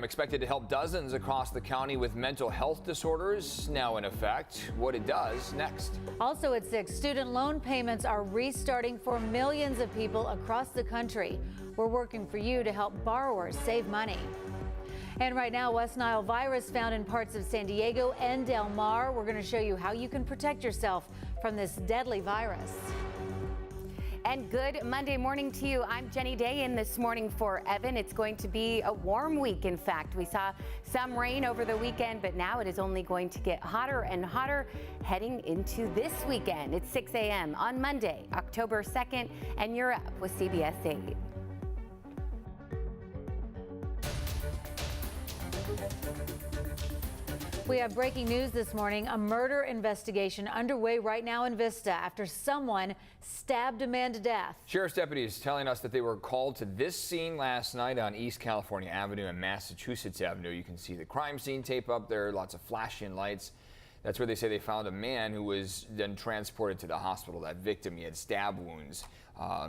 Expected to help dozens across the county with mental health disorders now in effect. What it does next. Also at 6, student loan payments are restarting for millions of people across the country. We're working for you to help borrowers save money. And right now, West Nile virus found in parts of San Diego and Del Mar. We're going to show you how you can protect yourself from this deadly virus. And good Monday morning to you. I'm Jenny Day in this morning for Evan. It's going to be a warm week. In fact, we saw some rain over the weekend, but now it is only going to get hotter and hotter heading into this weekend. It's 6 a.m. on Monday, October 2nd, and you're up with CBS 8. We have breaking news this morning. A murder investigation underway right now in Vista after someone stabbed a man to death. Sheriff's deputies telling us that they were called to this scene last night on East California Avenue and Massachusetts Avenue. You can see the crime scene tape up there, lots of flashing lights. That's where they say they found a man who was then transported to the hospital. That victim, he had stab wounds.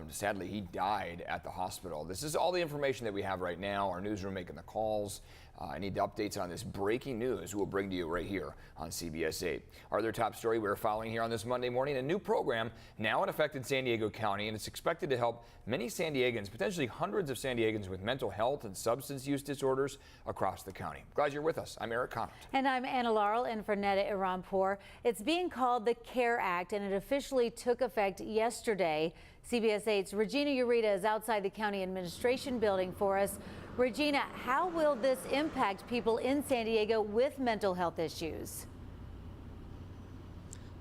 Sadly, he died at the hospital. This is all the information that we have right now. Our newsroom making the calls. I need updates on this breaking news we'll bring to you right here on CBS 8. Our other top story we're following here on this Monday morning, a new program now in effect in San Diego County, and it's expected to help many San Diegans, potentially hundreds of San Diegans with mental health and substance use disorders across the county. Glad you're with us. I'm Eric Connaught. And I'm Anna Laurel in for Netta Irampour. It's being called the CARE Act, and it officially took effect yesterday. CBS 8's Regina Ureta is outside the county administration building for us. Regina, how will this impact people in San Diego with mental health issues?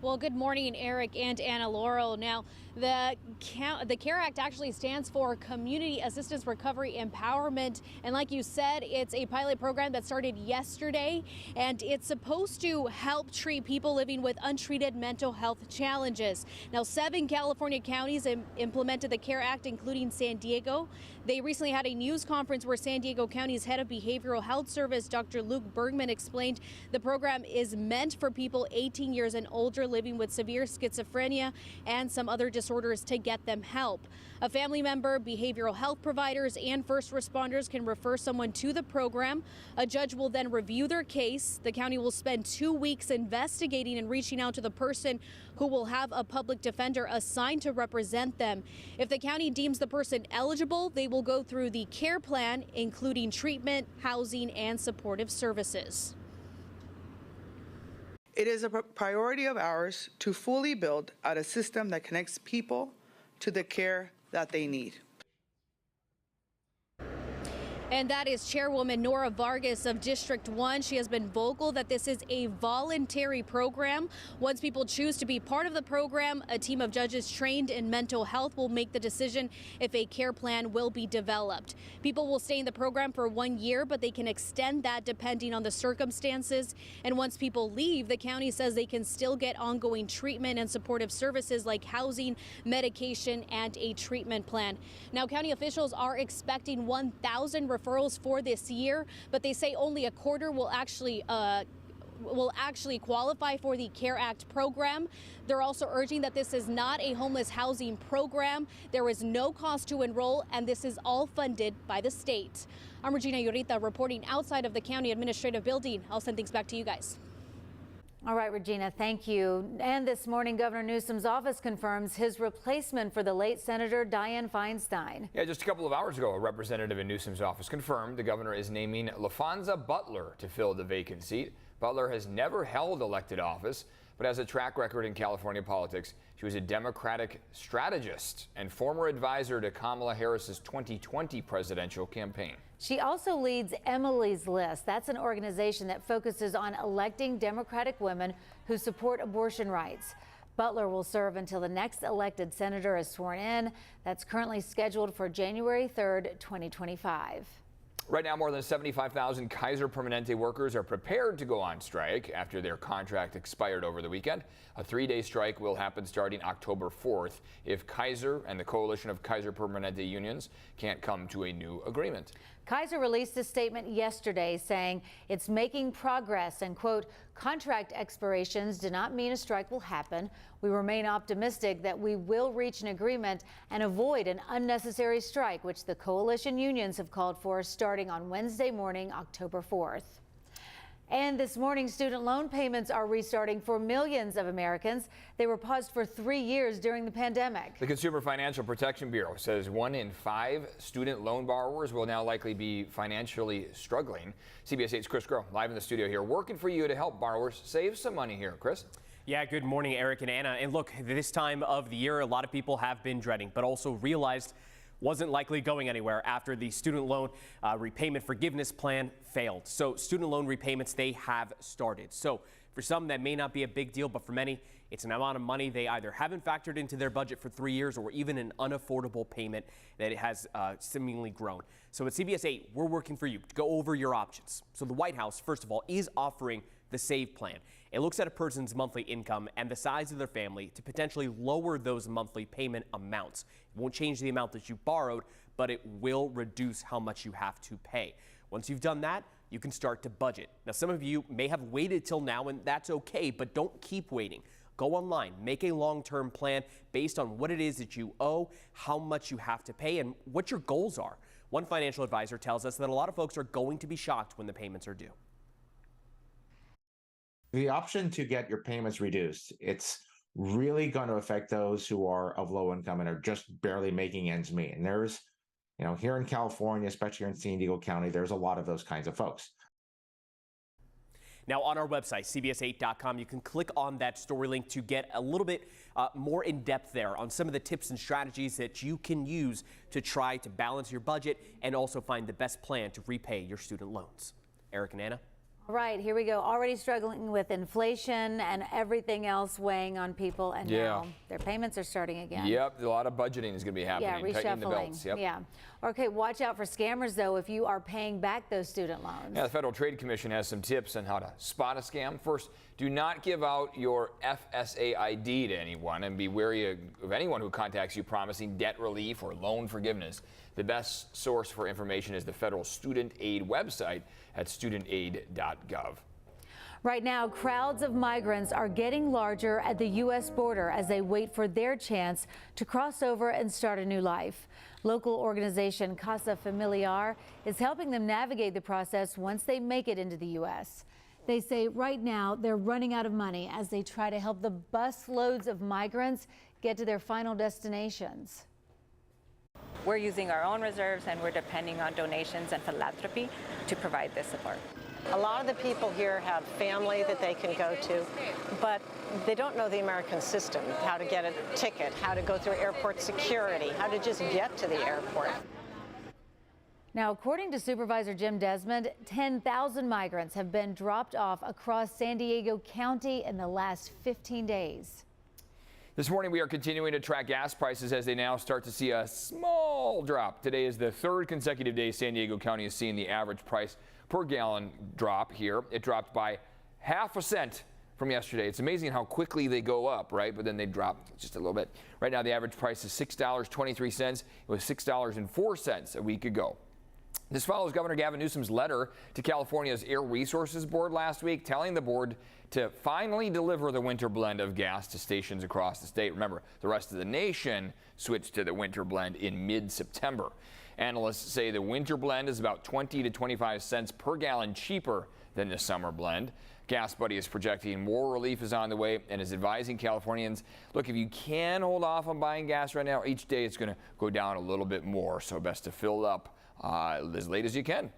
Well, good morning, Eric and Anna Laurel. Now, the CARE Act actually stands for Community Assistance Recovery Empowerment. And like you said, it's a pilot program that started yesterday, and it's supposed to help treat people living with untreated mental health challenges. Now, 7 California counties implemented the CARE Act, including San Diego. They recently had a news conference where San Diego County's head of behavioral health service, Dr. Luke Bergman, explained the program is meant for people 18 years and older living with severe schizophrenia and some other disorders to get them help. A family member, behavioral health providers, and first responders can refer someone to the program. A judge will then review their case. The county will spend 2 weeks investigating and reaching out to the person who will have a public defender assigned to represent them. If the county deems the person eligible, they will go through the care plan, including treatment, housing, and supportive services. It is a priority of ours to fully build out a system that connects people to the care that they need. And that is Chairwoman Nora Vargas of District 1. She has been vocal that this is a voluntary program. Once people choose to be part of the program, a team of judges trained in mental health will make the decision if a care plan will be developed. People will stay in the program for 1 year, but they can extend that depending on the circumstances. And once people leave, the county says they can still get ongoing treatment and supportive services like housing, medication, and a treatment plan. Now, county officials are expecting 1,000 referrals for this year, but they say only a quarter will actually qualify for the CARE Act program. They're also urging that this is not a homeless housing program. There is no cost to enroll, and this is all funded by the state. I'm Regina Ureta reporting outside of the county administrative building. I'll send things back to you guys. All right, Regina, thank you. And this morning, Governor Newsom's office confirms his replacement for the late Senator Dianne Feinstein. Yeah, just a couple of hours ago, a representative in Newsom's office confirmed the governor is naming LaFonza Butler to fill the vacant seat. Butler has never held elected office, but has a track record in California politics. She was a Democratic strategist and former advisor to Kamala Harris's 2020 presidential campaign. She also leads Emily's List. That's an organization that focuses on electing Democratic women who support abortion rights. Butler will serve until the next elected senator is sworn in. That's currently scheduled for January 3rd, 2025. Right now, more than 75,000 Kaiser Permanente workers are prepared to go on strike after their contract expired over the weekend. A 3-day strike will happen starting October 4th if Kaiser and the coalition of Kaiser Permanente unions can't come to a new agreement. Kaiser released a statement yesterday saying it's making progress and, quote, contract expirations do not mean a strike will happen. We remain optimistic that we will reach an agreement and avoid an unnecessary strike, which the coalition unions have called for starting on Wednesday morning, October 4th. And this morning, student loan payments are restarting for millions of Americans. They were paused for 3 years during the pandemic. The Consumer Financial Protection Bureau says 1 in 5 student loan borrowers will now likely be financially struggling. CBS 8's Chris Groh live in the studio here, working for you to help borrowers save some money here. Chris? Yeah, good morning, Eric and Anna. And look, this time of the year, a lot of people have been dreading, but also realized wasn't likely going anywhere after the student loan repayment forgiveness plan failed. So student loan repayments, they have started. So for some, that may not be a big deal, but for many, it's an amount of money they either haven't factored into their budget for 3 years or even an unaffordable payment that it has seemingly grown. So at CBS 8, we're working for you to go over your options. So the White House, first of all, is offering the SAVE plan. It looks at a person's monthly income and the size of their family to potentially lower those monthly payment amounts. It won't change the amount that you borrowed, but it will reduce how much you have to pay. Once you've done that, you can start to budget. Now, some of you may have waited till now, and that's okay, but don't keep waiting. Go online, make a long-term plan based on what it is that you owe, how much you have to pay, and what your goals are. One financial advisor tells us that a lot of folks are going to be shocked when the payments are due. The option to get your payments reduced, it's really going to affect those who are of low income and are just barely making ends meet. And there's, here in California, especially here in San Diego County, there's a lot of those kinds of folks. Now on our website, CBS8.com, you can click on that story link to get a little bit more in depth there on some of the tips and strategies that you can use to try to balance your budget and also find the best plan to repay your student loans. Eric and Anna? All right, here we go. Already struggling with inflation and everything else weighing on people, and now their payments are starting again. Yep, a lot of budgeting is going to be happening. Yeah, reshuffling. Tightening the belts. Yep. Yeah. Okay, watch out for scammers, though, if you are paying back those student loans. Yeah, the Federal Trade Commission has some tips on how to spot a scam. First, do not give out your FSA ID to anyone and be wary of anyone who contacts you promising debt relief or loan forgiveness. The best source for information is the federal student aid website at studentaid.gov. Right now, crowds of migrants are getting larger at the U.S. border as they wait for their chance to cross over and start a new life. Local organization Casa Familiar is helping them navigate the process once they make it into the U.S. They say right now they're running out of money as they try to help the bus loads of migrants get to their final destinations. We're using our own reserves and we're depending on donations and philanthropy to provide this support. A lot of the people here have family that they can go to, but they don't know the American system, how to get a ticket, how to go through airport security, how to just get to the airport. Now, according to Supervisor Jim Desmond, 10,000 migrants have been dropped off across San Diego County in the last 15 days. This morning, we are continuing to track gas prices as they now start to see a small drop. Today is the third consecutive day San Diego County is seeing the average price per gallon drop here. It dropped by ½ cent from yesterday. It's amazing how quickly they go up, right? But then they drop just a little bit. Right now, the average price is $6.23. It was $6.04 a week ago. This follows Governor Gavin Newsom's letter to California's Air Resources Board last week, telling the board to finally deliver the winter blend of gas to stations across the state. Remember, the rest of the nation switched to the winter blend in mid-September. Analysts say the winter blend is about 20 to 25 cents per gallon cheaper than the summer blend. Gas Buddy is projecting more relief is on the way and is advising Californians, look, if you can hold off on buying gas right now, each day it's going to go down a little bit more, so best to fill up as late as you can.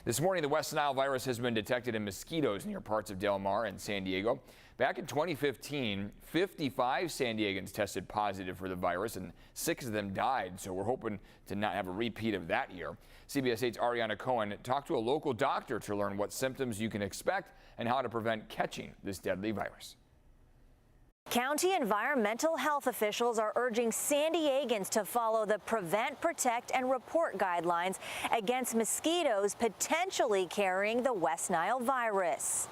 This morning, the West Nile virus has been detected in mosquitoes near parts of Del Mar and San Diego. Back in 2015, 55 San Diegans tested positive for the virus and 6 of them died, so we're hoping to not have a repeat of that year. CBS 8's Ariana Cohen talked to a local doctor to learn what symptoms you can expect and how to prevent catching this deadly virus. County environmental health officials are urging San Diegans to follow the prevent, protect, and report guidelines against mosquitoes potentially carrying the West Nile virus.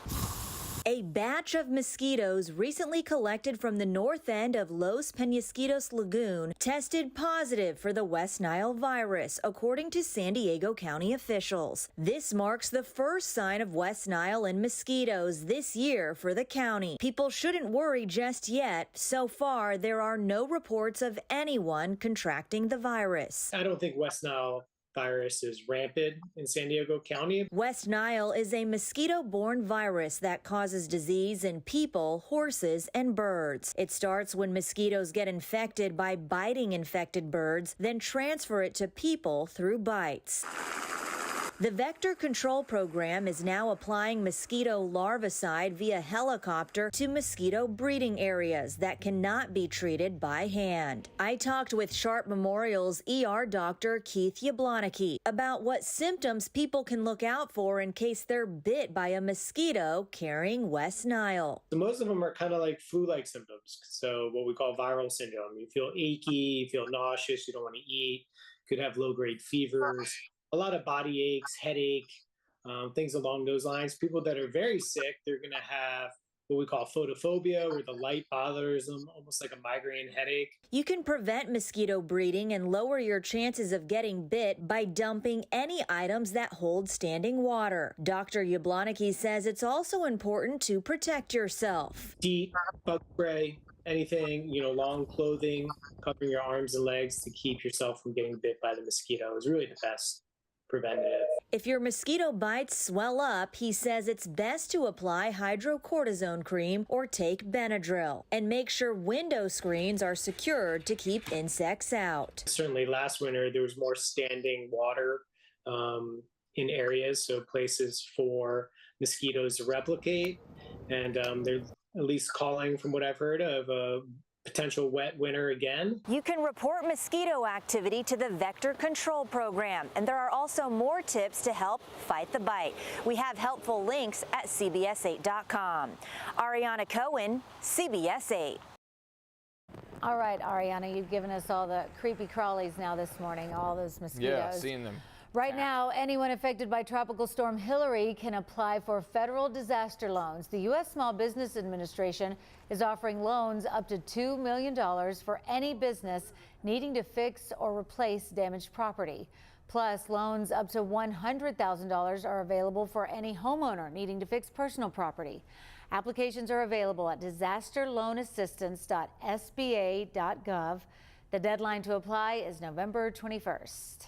A batch of mosquitoes recently collected from the north end of Los Penasquitos Lagoon tested positive for the West Nile virus, according to San Diego County officials. This marks the first sign of West Nile in mosquitoes this year for the county. People shouldn't worry just yet. So far, there are no reports of anyone contracting the virus. I don't think West Nile virus is rampant in San Diego County. West Nile is a mosquito-borne virus that causes disease in people, horses, and birds. It starts when mosquitoes get infected by biting infected birds, then transfer it to people through bites. The Vector Control Program is now applying mosquito larvicide via helicopter to mosquito breeding areas that cannot be treated by hand. I talked with Sharp Memorial's ER doctor Keith Yablonski about what symptoms people can look out for in case they're bit by a mosquito carrying West Nile. So most of them are kind of like flu-like symptoms. So what we call viral syndrome. You feel achy, you feel nauseous, you don't want to eat, could have low-grade fevers. A lot of body aches, headache, things along those lines. People that are very sick, they're going to have what we call photophobia, where the light bothers them, almost like a migraine headache. You can prevent mosquito breeding and lower your chances of getting bit by dumping any items that hold standing water. Dr. Yablonski says it's also important to protect yourself. DEET, bug spray, anything, long clothing, covering your arms and legs to keep yourself from getting bit by the mosquito is really the best preventative. If your mosquito bites swell up, he says it's best to apply hydrocortisone cream or take Benadryl. And make sure window screens are secured to keep insects out. Certainly last winter, there was more standing water in areas, so places for mosquitoes to replicate. And they're at least calling, from what I've heard, of a potential wet winter again. You can report mosquito activity to the Vector Control Program, and there are also more tips to help fight the bite. We have helpful links at CBS8.com. Ariana Cohen, CBS 8. All right, Ariana, you've given us all the creepy crawlies now this morning, all those mosquitoes. Yeah, seeing them. Right now, anyone affected by Tropical Storm Hillary can apply for federal disaster loans. The U.S. Small Business Administration is offering loans up to $2 million for any business needing to fix or replace damaged property. Plus, loans up to $100,000 are available for any homeowner needing to fix personal property. Applications are available at disasterloanassistance.sba.gov. The deadline to apply is November 21st.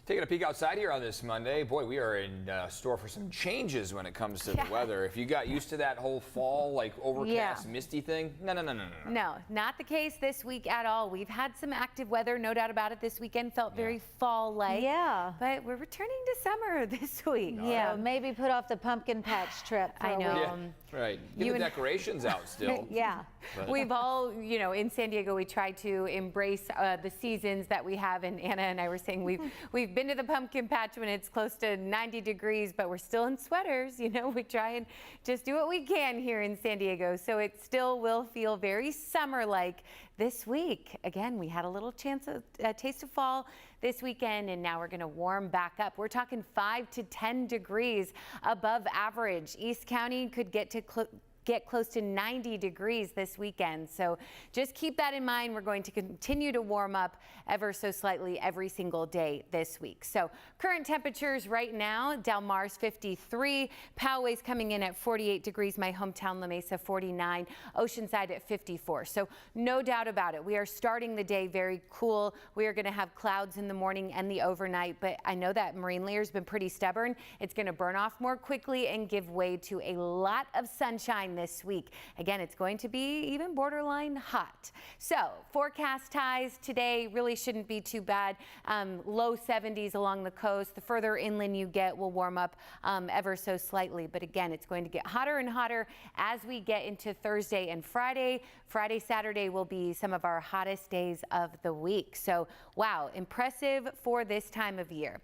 Taking a peek outside here on this Monday, boy, we are in store for some changes when it comes to the weather. If you got used to that whole fall, like overcast, misty thing, no. No, not the case this week at all. We've had some active weather, no doubt about it. This weekend felt very fall-like. Yeah. But we're returning to summer this week. Yeah, maybe put off the pumpkin patch trip for a week. Yeah, right. Get the decorations out still. Yeah. We've all, in San Diego, we try to embrace the seasons that we have. And Anna and I were saying we've been to the pumpkin patch when it's close to 90 degrees, but we're still in sweaters. We try and just do what we can here in San Diego. So it still will feel very summer-like this week. Again, we had a little chance of a taste of fall this weekend, and now we're going to warm back up. We're talking 5 to 10 degrees above average. East County could get close to 90 degrees this weekend. So just keep that in mind. We're going to continue to warm up ever so slightly every single day this week. So current temperatures right now, Del Mar's 53, Poway's coming in at 48 degrees, my hometown La Mesa 49, Oceanside at 54. So no doubt about it, we are starting the day very cool. We are going to have clouds in the morning and the overnight, but I know that marine layer has been pretty stubborn. It's going to burn off more quickly and give way to a lot of sunshine this week. Again, it's going to be even borderline hot. So forecast highs today really shouldn't be too bad. Low 70s along the coast. The further inland you get will warm up ever so slightly. But again, it's going to get hotter and hotter as we get into Thursday and Friday. Friday, Saturday will be some of our hottest days of the week. So wow, impressive for this time of year.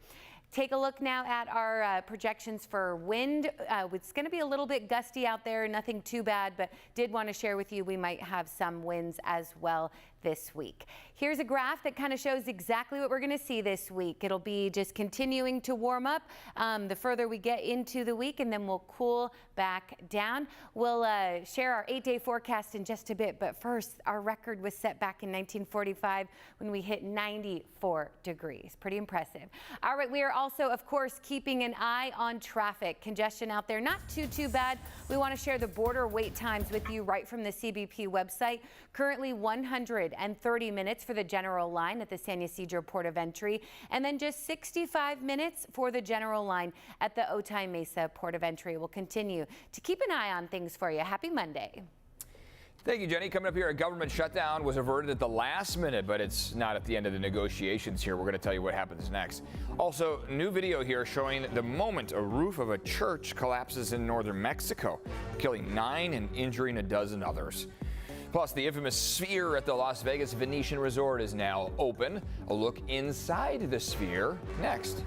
Take a look now at our projections for wind. It's going to be a little bit gusty out there, nothing too bad, but did want to share with you we might have some winds as well this week. Here's a graph that kind of shows exactly what we're going to see this week. It'll be just continuing to warm up the further we get into the week, and then we'll cool back down. We'll share our 8-day forecast in just a bit, but first, our record was set back in 1945 when we hit 94 degrees. Pretty impressive. All right, we are also, of course, keeping an eye on traffic. Congestion out there, not too bad. We want to share the border wait times with you right from the CBP website. Currently 130 minutes for the general line at the San Ysidro Port of Entry, and then just 65 minutes for the general line at the Otay Mesa Port of Entry. We'll continue to keep an eye on things for you. Happy Monday. Thank you, Jenny. Coming up here, a government shutdown was averted at the last minute, but it's not at the end of the negotiations here. We're going to tell you what happens next. Also, new video here showing the moment a roof of a church collapses in northern Mexico, killing 9 and injuring a dozen others. Plus, the infamous Sphere at the Las Vegas Venetian Resort is now open. A look inside the Sphere next.